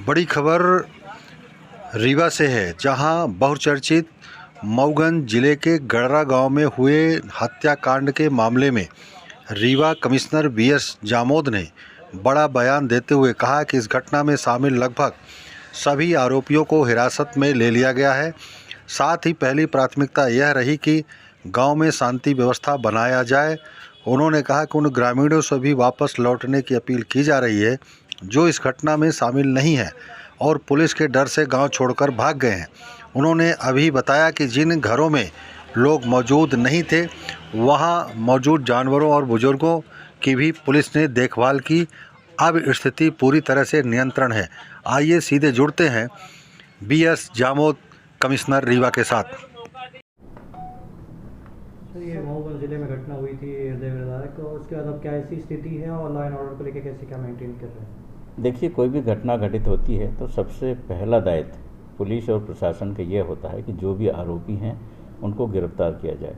बड़ी खबर रीवा से है, जहां बहुचर्चित मऊगंज जिले के गड़रा गांव में हुए हत्याकांड के मामले में रीवा कमिश्नर बीएस जामोद ने बड़ा बयान देते हुए कहा कि इस घटना में शामिल लगभग सभी आरोपियों को हिरासत में ले लिया गया है। साथ ही पहली प्राथमिकता यह रही कि गांव में शांति व्यवस्था बनाया जाए। उन्होंने कहा कि उन ग्रामीणों से भी वापस लौटने की अपील की जा रही है जो इस घटना में शामिल नहीं है और पुलिस के डर से गांव छोड़कर भाग गए हैं। उन्होंने अभी बताया कि जिन घरों में लोग मौजूद नहीं थे वहां मौजूद जानवरों और बुजुर्गों की भी पुलिस ने देखभाल की। अब स्थिति पूरी तरह से नियंत्रण है। आइए सीधे जुड़ते हैं बीएस जामोद कमिश्नर रीवा के साथ। सर, ये मऊगंज जिले में घटना हुई थी हृदय विदारक, तो उसके बाद अब क्या ऐसी स्थिति है और लॉ एंड ऑर्डर को लेकर कैसे क्या मेंटेन कर रहे हैं? देखिए, कोई भी घटना घटित होती है तो सबसे पहला दायित्व पुलिस और प्रशासन का यह होता है कि जो भी आरोपी हैं उनको गिरफ्तार किया जाए।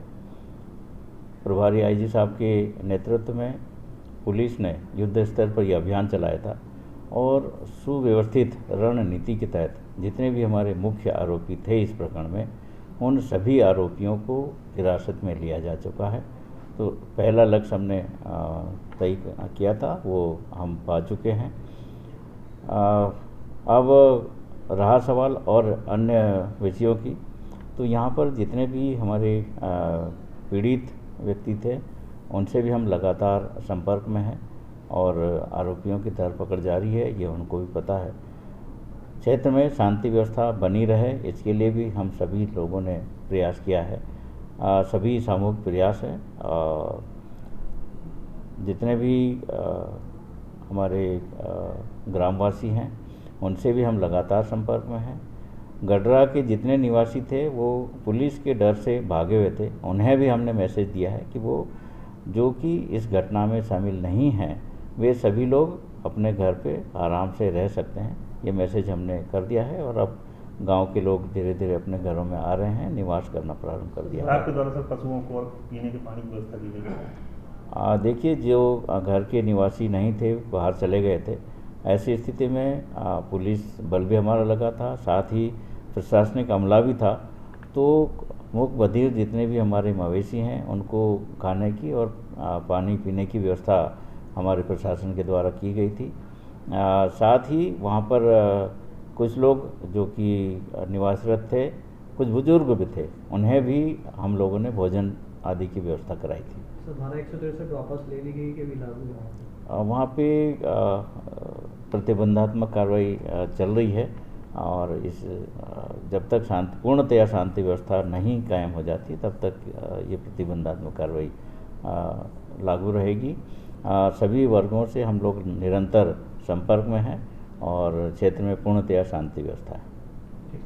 प्रभारी आईजी साहब के नेतृत्व में पुलिस ने युद्ध स्तर पर यह अभियान चलाया था और सुव्यवस्थित रणनीति के तहत जितने भी हमारे मुख्य आरोपी थे इस प्रकरण में, उन सभी आरोपियों को हिरासत में लिया जा चुका है। तो पहला लक्ष्य हमने तय किया था, वो हम पा चुके हैं। अब रहा सवाल और अन्य विषयों की, तो यहाँ पर जितने भी हमारे पीड़ित व्यक्ति थे उनसे भी हम लगातार संपर्क में हैं और आरोपियों की धरपकड़ जारी है, ये उनको भी पता है। क्षेत्र में शांति व्यवस्था बनी रहे, इसके लिए भी हम सभी लोगों ने प्रयास किया है। सभी सामूहिक प्रयास है। जितने भी हमारे ग्रामवासी हैं उनसे भी हम लगातार संपर्क में हैं। गडरा के जितने निवासी थे वो पुलिस के डर से भागे हुए थे, उन्हें भी हमने मैसेज दिया है कि वो जो कि इस घटना में शामिल नहीं हैं वे सभी लोग अपने घर पे आराम से रह सकते हैं। ये मैसेज हमने कर दिया है और अब गांव के लोग धीरे धीरे अपने घरों में आ रहे हैं, निवास करना प्रारंभ कर दिया है। आपके द्वारा सर पशुओं को और पीने के पानी की व्यवस्था की गई है? देखिए, जो घर के निवासी नहीं थे, बाहर चले गए थे, ऐसी स्थिति में पुलिस बल भी हमारा लगा था, साथ ही प्रशासनिक अमला भी था। तो मूक बधिर जितने भी हमारे मवेशी हैं उनको खाने की और पानी पीने की व्यवस्था हमारे प्रशासन के द्वारा की गई थी। साथ ही वहाँ पर कुछ लोग जो कि निवासरत थे, कुछ बुजुर्ग भी थे, उन्हें भी हम लोगों ने भोजन आदि की व्यवस्था कराई थी। सर, धारा 163 वापस ले ली गई कि अभी लागू है? वहाँ पे प्रतिबंधात्मक कार्रवाई चल रही है और इस जब तक पूर्णतया शांति व्यवस्था नहीं कायम हो जाती तब तक ये प्रतिबंधात्मक कार्रवाई लागू रहेगी। सभी वर्गों से हम लोग निरंतर संपर्क में हैं और क्षेत्र में पूर्णतया शांति व्यवस्था है।